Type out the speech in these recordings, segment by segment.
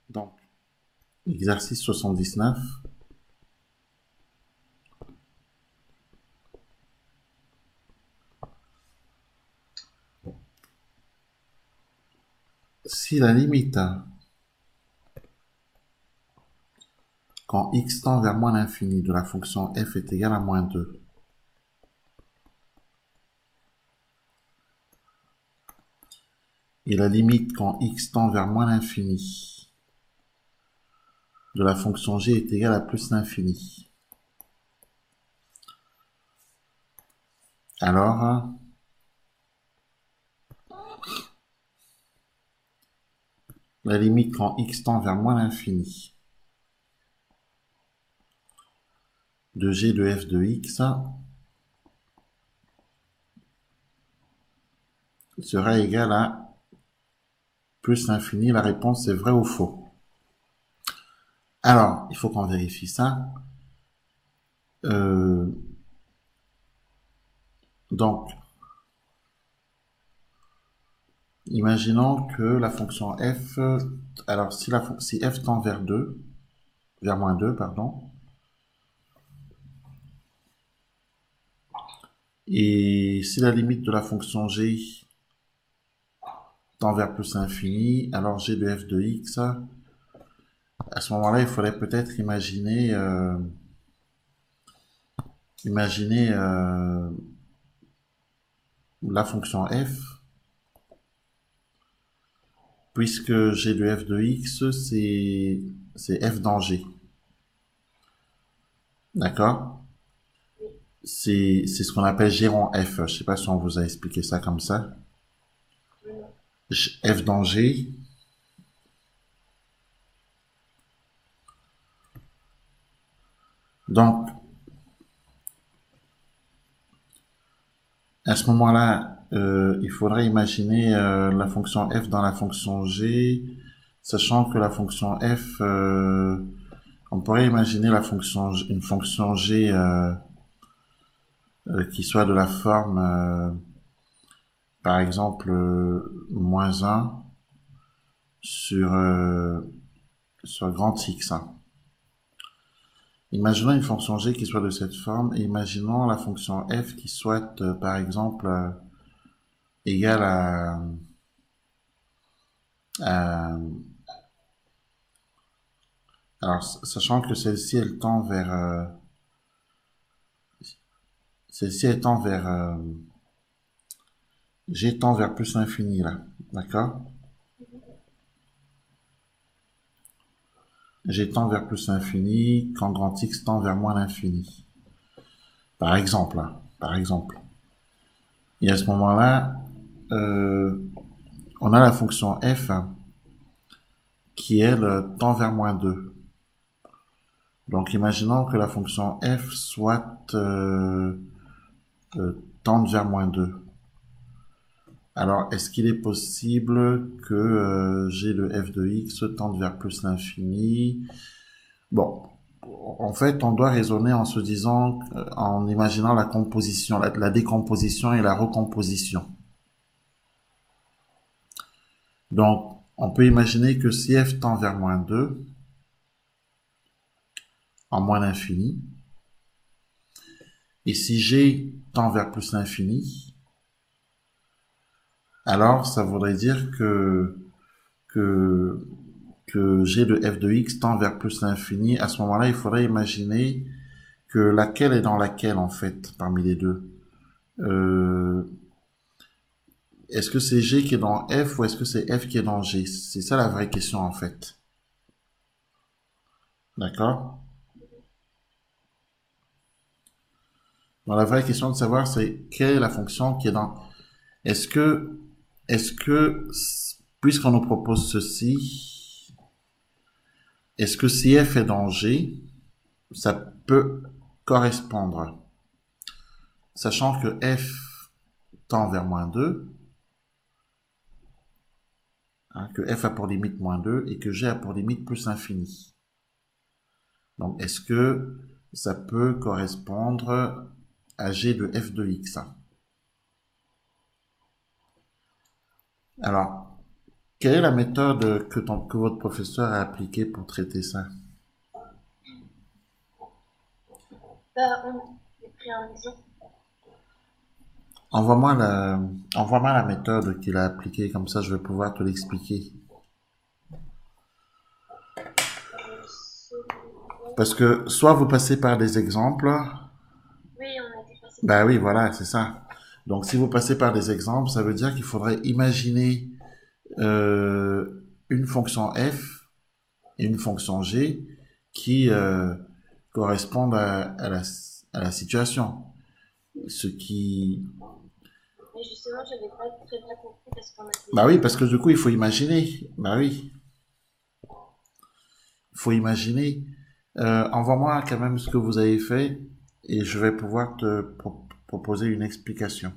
Donc, exercice 79. Si la limite quand x tend vers moins l'infini de la fonction f est égale à moins 2, et la limite quand x tend vers moins l'infini de la fonction g est égale à plus l'infini, alors la limite quand x tend vers moins l'infini de g de f de x sera égale à plus l'infini. La réponse est vrai ou faux. Alors, il faut qu'on vérifie ça. Euh, donc, imaginons que la fonction f, alors si f tend vers 2, vers moins 2, pardon, et si la limite de la fonction g tend vers plus l'infini, alors g de f de x, à ce moment-là, il faudrait peut-être imaginer la fonction f, puisque g de f de x, c'est f dans g. D'accord? C'est ce qu'on appelle g rond f. Je sais pas si on vous a expliqué ça comme ça. F dans g. Donc, à ce moment-là, il faudrait imaginer la fonction f dans la fonction g, sachant que la fonction f, on pourrait imaginer une fonction g qui soit de la forme, par exemple, moins 1 sur, sur grand x. Imaginons une fonction g qui soit de cette forme, et imaginons la fonction f qui soit, par exemple, égale à alors, sachant que celle-ci, elle tend vers, celle-ci étant vers, g tend vers plus l'infini, là. D'accord? G tend vers plus l'infini quand grand x tend vers moins l'infini. Par exemple, hein, par exemple. Et à ce moment-là, euh, on a la fonction f qui, elle, tend vers moins 2. Donc, imaginons que la fonction f soit tende vers moins 2. Alors, est-ce qu'il est possible que g de f de x tende vers plus l'infini? Bon, en fait, on doit raisonner en se disant, en imaginant la composition, la décomposition et la recomposition. Donc, on peut imaginer que si f tend vers moins 2, en moins l'infini, et si g tend vers plus l'infini, alors ça voudrait dire que, que g de f de x tend vers plus l'infini. À ce moment-là, il faudrait imaginer que laquelle est dans laquelle, en fait, parmi les deux. Euh, Est-ce que c'est g qui est dans f ou est-ce que c'est f qui est dans g? C'est ça la vraie question, en fait. D'accord? Donc, la vraie question de savoir, c'est quelle est la fonction qui est dans... Est-ce que, est-ce que, puisqu'on nous propose ceci, est-ce que si f est dans g, ça peut correspondre, sachant que f tend vers moins 2, hein, que f a pour limite moins 2 et que g a pour limite plus infini. Donc, est-ce que ça peut correspondre à g de f de x? Alors, Quelle est la méthode que votre professeur a appliquée pour traiter ça? J'ai pris un exemple. Envoie-moi envoie-moi la méthode qu'il a appliquée, comme ça je vais pouvoir te l'expliquer. Celui-là. Parce que soit vous passez par des exemples, Oui, on a été passé par bah des oui, exemples. voilà, c'est ça. Donc si vous passez par des exemples, ça veut dire qu'il faudrait imaginer une fonction f et une fonction g qui correspondent à la situation. Ce qui... Mais justement, j'avais pas très bien compris parce qu'on Bah avait. oui, parce que du coup, il faut imaginer. Bah oui, il faut imaginer. Envoie-moi quand même ce que vous avez fait et je vais pouvoir te proposer une explication.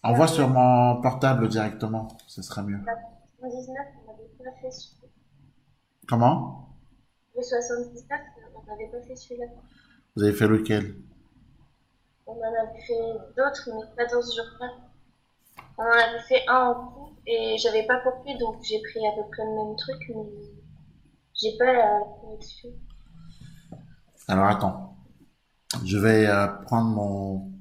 Bah, Envoie on sur avait mon portable directement, ce sera mieux. la 79, on n'avait pas fait Comment? le 79, on n'avait pas fait celui-là. Vous avez fait lequel? On en avait fait d'autres, mais pas dans ce jour-là. On en avait fait un en cours et j'avais pas compris, donc j'ai pris à peu près le même truc, mais j'ai pas la connexion. Alors attends, je vais prendre mon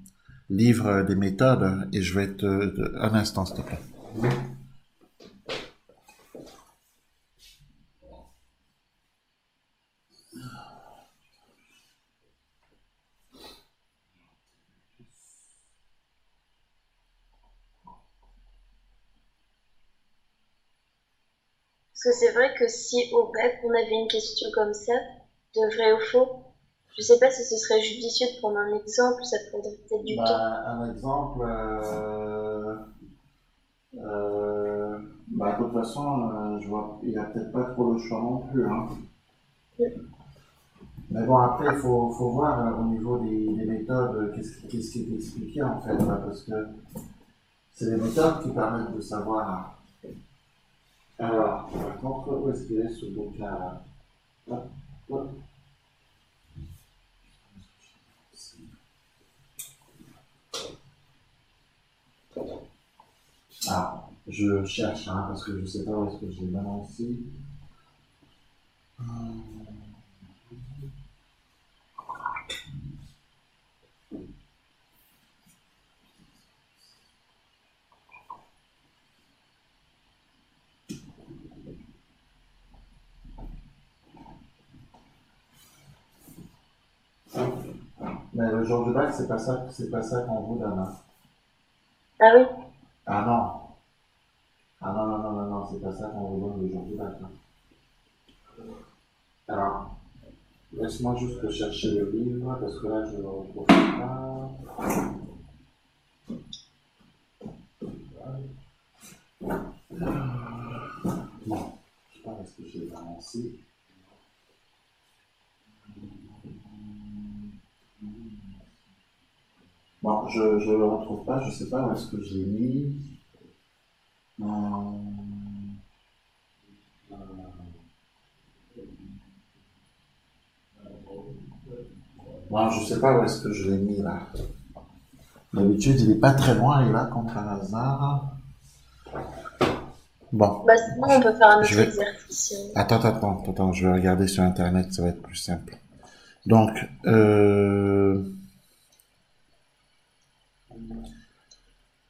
livre des méthodes et je vais un instant, s'il te plaît. Parce que c'est vrai que si au bac on avait une question comme ça, de vrai ou faux, je sais pas si ce serait judicieux de prendre un exemple, ça prendrait peut-être du temps. Bah, un exemple, bah, de toute façon, je vois, il n'y a peut-être pas trop le choix non plus, hein. Mais bon, après, faut voir au niveau des méthodes, qu'est-ce qui est expliqué en fait, là, parce que c'est les méthodes qui permettent de savoir. Alors, par contre, où est-ce qu'il est ce bouquin-là? Hop, hop. Ah, je cherche, hein, parce que je sais pas où est-ce que j'ai balancé. Mais le jour du bac, c'est pas ça qu'on vous donne, hein. Ah oui, Ah non, ah non, non, non, non, non, c'est pas ça qu'on vous donne le jour du bac, hein. Alors, laisse-moi juste chercher le livre, parce que là, je ne le retrouve pas. Bon, je sais pas, est-ce que j'ai balancé? Bon, je ne le retrouve pas, je sais pas où est-ce que je l'ai mis. Bon, je sais pas où est-ce que je l'ai mis là. D'habitude, il est pas très loin, il est là, comme par hasard. Bon, bah sinon on peut faire un je autre vais. exercice. Attends, je vais regarder sur internet, ça va être plus simple. Donc,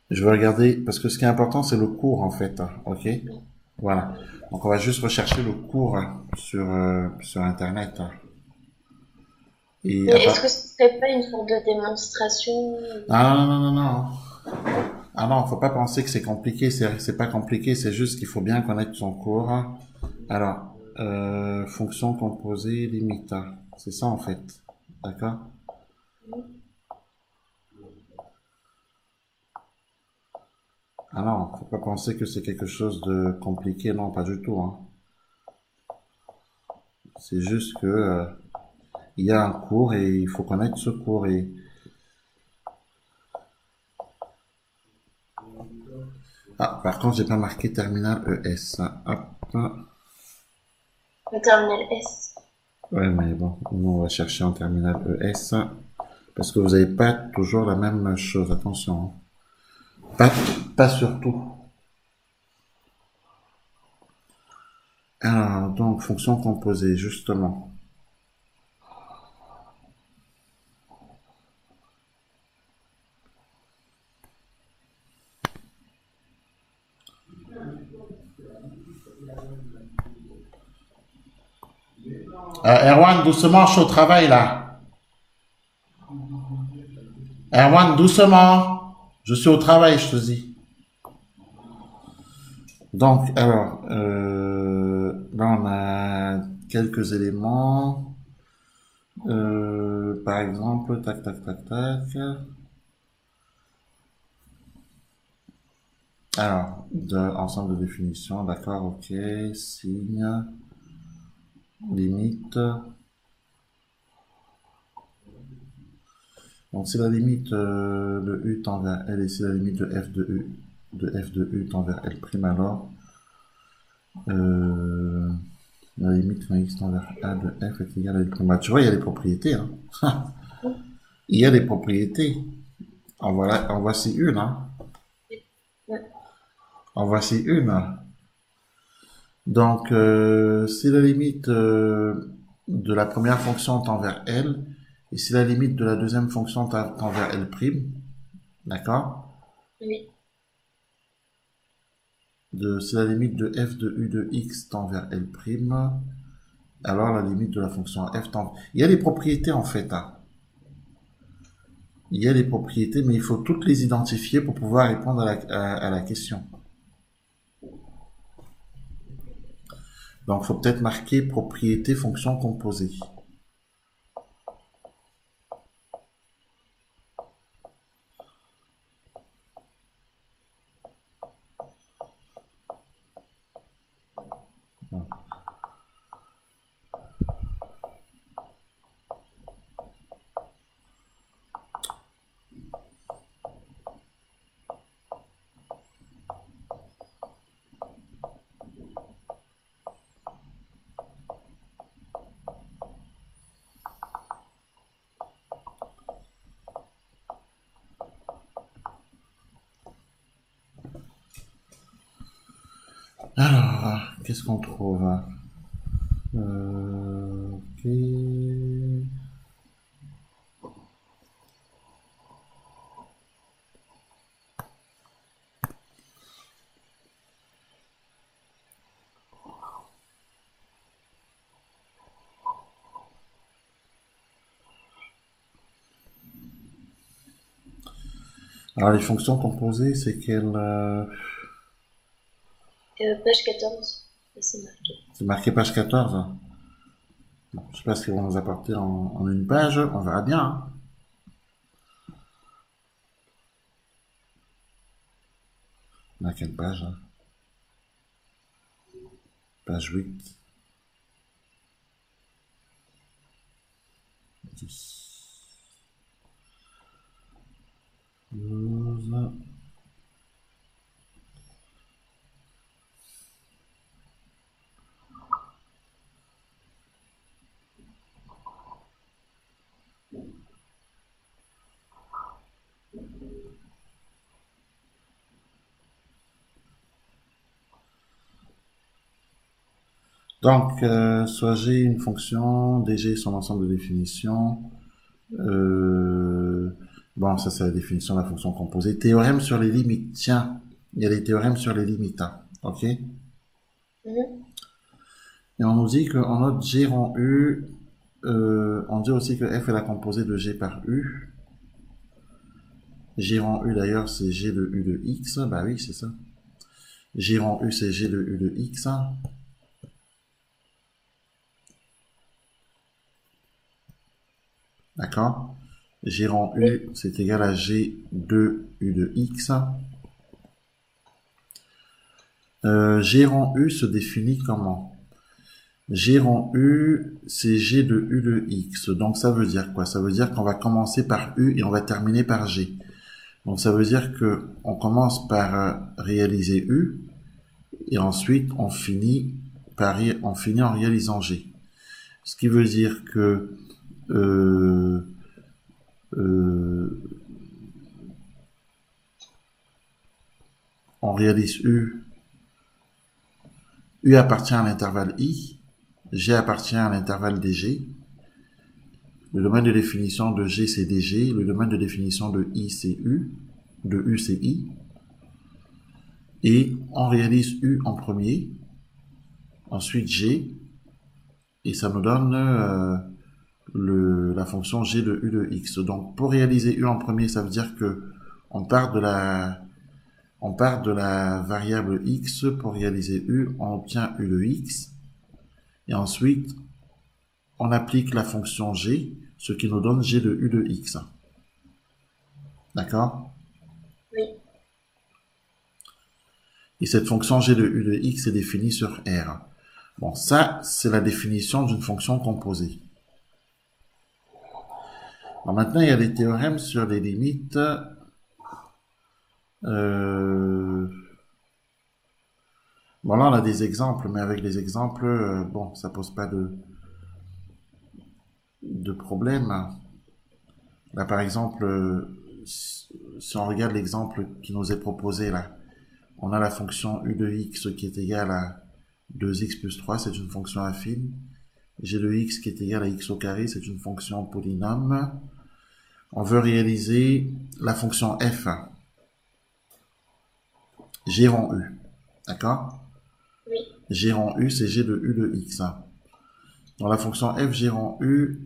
je vais regarder, parce que ce qui est important, c'est le cours en fait, hein, ok? Voilà. Donc, on va juste rechercher le cours sur internet, hein. Et Mais à est-ce part... que ce serait pas une sorte de démonstration? Ah non, non, non, non, non. Ah non, faut pas penser que c'est compliqué, c'est pas compliqué, c'est juste qu'il faut bien connaître son cours. Alors, fonction composée, limite, hein. C'est ça en fait. D'accord? Ah non, faut pas penser que c'est quelque chose de compliqué, non, pas du tout, hein. C'est juste que il y a un cours et il faut connaître ce cours et ah par contre j'ai pas marqué terminal ES. Hop. Le terminal S. Ouais mais bon, nous on va chercher en terminal ES parce que vous n'avez pas toujours la même chose. Attention, hein. Pas, pas surtout. Alors, donc, fonction composée, justement. Erwan, doucement, je suis au travail, là. Erwan, doucement. Je suis au travail, je te dis. Donc, alors, là, on a quelques éléments. Par exemple, tac, tac, tac, tac. Alors, ensemble de définitions, d'accord, ok, signe, limite. Donc, si la limite de U tend vers L et si la limite de f de U tend vers L', alors, euh, la limite quand x tend vers A de f est égale à L'. Bah, tu vois, il y a des propriétés, hein. Il y a des propriétés. En voici une, hein. En voici une. Donc, si la limite de la première fonction tend vers L, et si la limite de la deuxième fonction tend vers L', d'accord? Oui. Si la limite de f de U de x tend vers L', alors la limite de la fonction f tend... Il y a des propriétés en fait, hein. Il y a des propriétés, mais il faut toutes les identifier pour pouvoir répondre à la question. Donc, il faut peut-être marquer propriété fonction composée. Alors, qu'est-ce qu'on trouve? Ok. Alors, les fonctions composées, c'est qu'elles... Page 14. C'est marqué. c'est marqué page 14. Bon, je sais pas ce qu'ils vont nous apporter en une page. On verra bien, hein. On a quelle page, hein? Page 8. 10. 12. Donc, soit G une fonction, DG son ensemble de définitions. Euh, bon, ça c'est la définition de la fonction composée. Théorème sur les limites. Tiens, il y a des théorèmes sur les limites, hein. Ok? Et Mhm. on nous dit qu'en notre G rond U, on dit aussi que F est la composée de G par U. G rond U d'ailleurs c'est G de U de X. Bah oui, c'est ça. G rond U c'est G de U de X. D'accord? G rond Oui. U c'est égal à G de U de X. G rond U se définit comment? G rond U, c'est G de U de X. Donc ça veut dire quoi? Ça veut dire qu'on va commencer par U et on va terminer par G. Donc ça veut dire que on commence par réaliser U et ensuite on finit en réalisant G. Ce qui veut dire que euh, euh, on réalise U. U appartient à l'intervalle I. G appartient à l'intervalle DG. Le domaine de définition de G, c'est DG. Le domaine de définition de I, c'est U. De U, c'est I. Et on réalise U en premier. Ensuite G. Et ça nous donne la fonction G de U de X. Donc, pour réaliser U en premier, ça veut dire que on part de la variable X. Pour réaliser U, on obtient U de X. Et ensuite, on applique la fonction G, ce qui nous donne G de U de X. D'accord? Oui. Et cette fonction G de U de X est définie sur R. Bon, ça, c'est la définition d'une fonction composée. Bon, maintenant, il y a des théorèmes sur les limites. Bon, là, on a des exemples, mais avec les exemples, bon, ça pose pas de problème. Là, par exemple, si on regarde l'exemple qui nous est proposé là, on a la fonction U de X qui est égale à 2x plus 3, c'est une fonction affine. G de X qui est égal à X au carré, c'est une fonction polynôme. On veut réaliser la fonction F. G rond U. D'accord? Oui. G rond U, c'est G de U de X. Donc la fonction F, G rond U,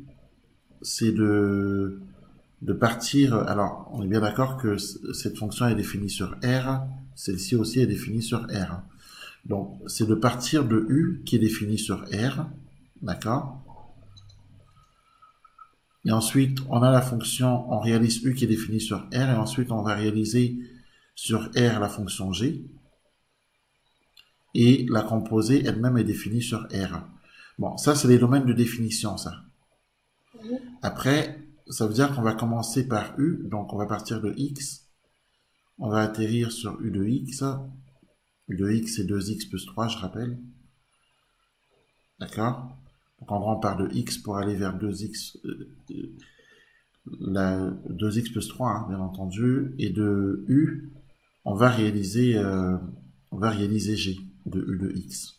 c'est de partir... Alors, on est bien d'accord que cette fonction est définie sur R. Celle-ci aussi est définie sur R. Donc, c'est de partir de U qui est défini sur R. D'accord? Et ensuite, on a la fonction, on réalise U qui est définie sur R. Et ensuite, on va réaliser sur R la fonction G. Et la composée elle-même est définie sur R. Bon, ça, c'est les domaines de définition, ça. Après, ça veut dire qu'on va commencer par U. Donc, on va partir de X. On va atterrir sur U de X. U de X, c'est 2X plus 3, je rappelle. D'accord? Donc, en gros, on part de X pour aller vers 2X, 2X plus 3, hein, bien entendu. Et de U, on va réaliser G de U de X.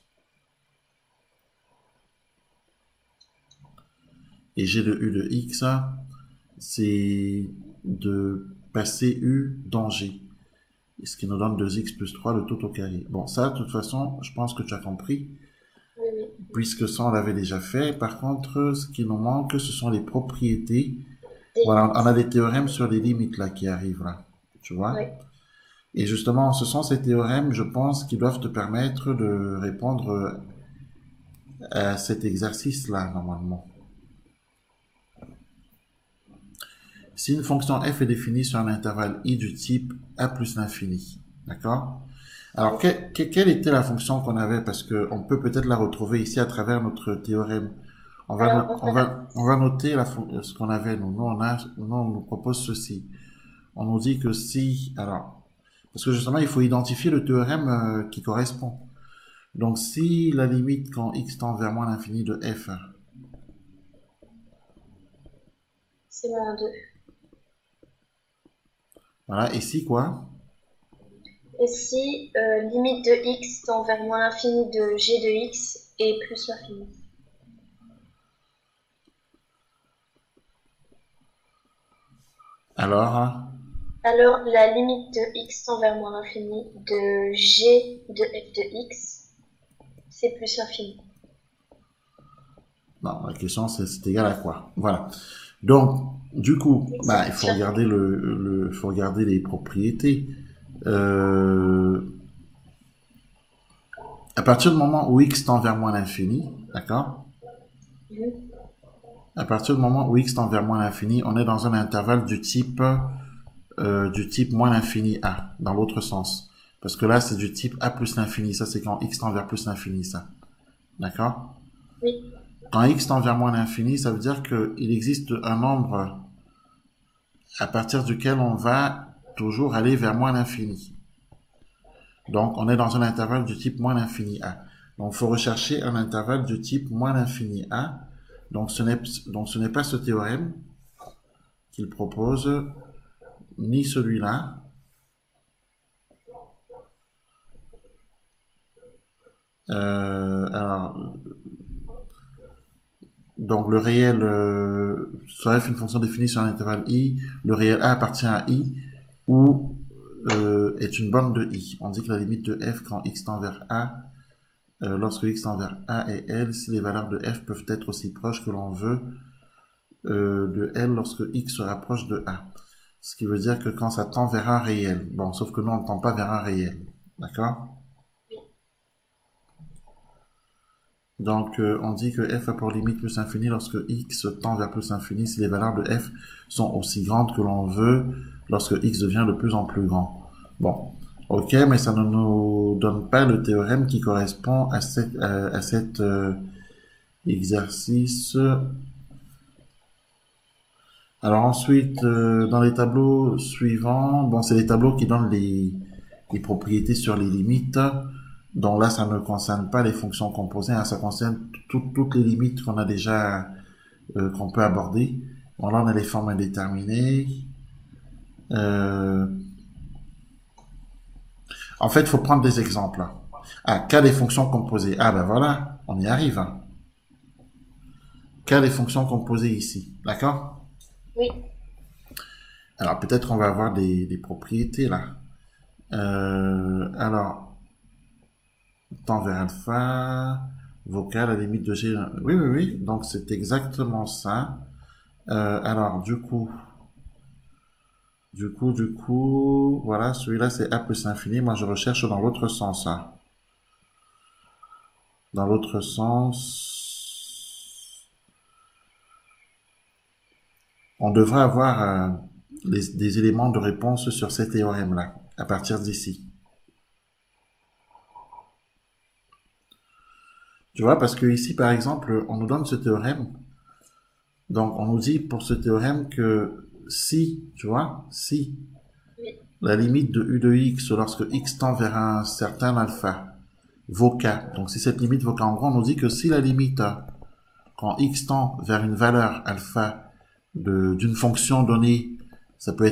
Et G de U de X, c'est de passer U dans G. Ce qui nous donne 2x plus 3, le tout au carré. Bon, ça, de toute façon, je pense que tu as compris. Oui. Puisque ça, on l'avait déjà fait. Par contre, ce qui nous manque, ce sont les propriétés. Des Voilà, on a limites. des théorèmes sur les limites là qui arrivent là. Tu vois? Oui. Et justement, ce sont ces théorèmes, je pense, qui doivent te permettre de répondre à cet exercice-là, normalement. Si une fonction f est définie sur un intervalle i du type a plus l'infini, d'accord? Alors, quelle était la fonction qu'on avait? Parce que on peut peut-être la retrouver ici à travers notre théorème. Alors, On va noter ce qu'on avait, nous. Nous, on nous propose ceci. On nous dit que si, alors, parce que justement, il faut identifier le théorème qui correspond. Donc, si la limite quand x tend vers moins l'infini de f, c'est moins 2. voilà, et si quoi? Et si limite de x tend vers moins l'infini de g de x et plus l'infini. Alors, Alors, la limite de x tend vers moins l'infini de g de f de x, c'est plus l'infini. non, la question c'est égal à quoi? Voilà. Donc, du coup, bah, il faut regarder faut regarder les propriétés. À partir du moment où x tend vers moins l'infini, d'accord? À partir du moment où x tend vers moins l'infini, on est dans un intervalle du type moins l'infini a, dans l'autre sens. Parce que là, c'est du type a plus l'infini. Ça, c'est quand x tend vers plus l'infini, ça. D'accord? Oui. Quand x tend vers moins l'infini, ça veut dire qu'il existe un nombre à partir duquel on va toujours aller vers moins l'infini. Donc, on est dans un intervalle du type moins l'infini a. Donc, il faut rechercher un intervalle du type moins l'infini a. Donc, ce n'est pas ce théorème qu'il propose, ni celui-là, Alors, donc le réel sur f, une fonction définie sur un intervalle i, le réel a appartient à i, ou est une borne de i. On dit que la limite de f quand x tend vers a, lorsque x tend vers a et l, si les valeurs de f peuvent être aussi proches que l'on veut de L lorsque X se rapproche de A. Ce qui veut dire que quand ça tend vers un réel. Bon, sauf que nous, on ne tend pas vers un réel. D'accord? Donc, on dit que f a pour limite plus infini lorsque x tend vers plus infini si les valeurs de f sont aussi grandes que l'on veut lorsque x devient de plus en plus grand. Bon, ok, mais ça ne nous donne pas le théorème qui correspond à cet exercice. Alors ensuite, dans les tableaux suivants, bon, c'est les tableaux qui donnent les propriétés sur les limites. Donc là, ça ne concerne pas les fonctions composées, hein, ça concerne toutes les limites qu'on a déjà, qu'on peut aborder. Bon, là, on a les formes indéterminées. En fait, il faut prendre des exemples. Ah, cas des fonctions composées. Ah ben voilà, on y arrive. Hein. Cas des fonctions composées ici. D'accord? Oui. Alors peut-être qu'on va avoir des propriétés là. Alors, tend vers alpha, vocal à la limite de G. Oui, oui, oui. Donc c'est exactement ça. Alors du coup, voilà, celui-là c'est A plus infini. Moi je recherche dans l'autre sens. Hein. Dans l'autre sens, on devrait avoir des éléments de réponse sur ces théorèmes-là, à partir d'ici. Tu vois, parce que ici, par exemple, on nous donne ce théorème. Donc, on nous dit pour ce théorème que si, tu vois, si la limite de u de x lorsque x tend vers un certain alpha vaut k, donc si cette limite vaut k, en gros, on nous dit que si la limite, quand x tend vers une valeur alpha d'une fonction donnée, ça peut être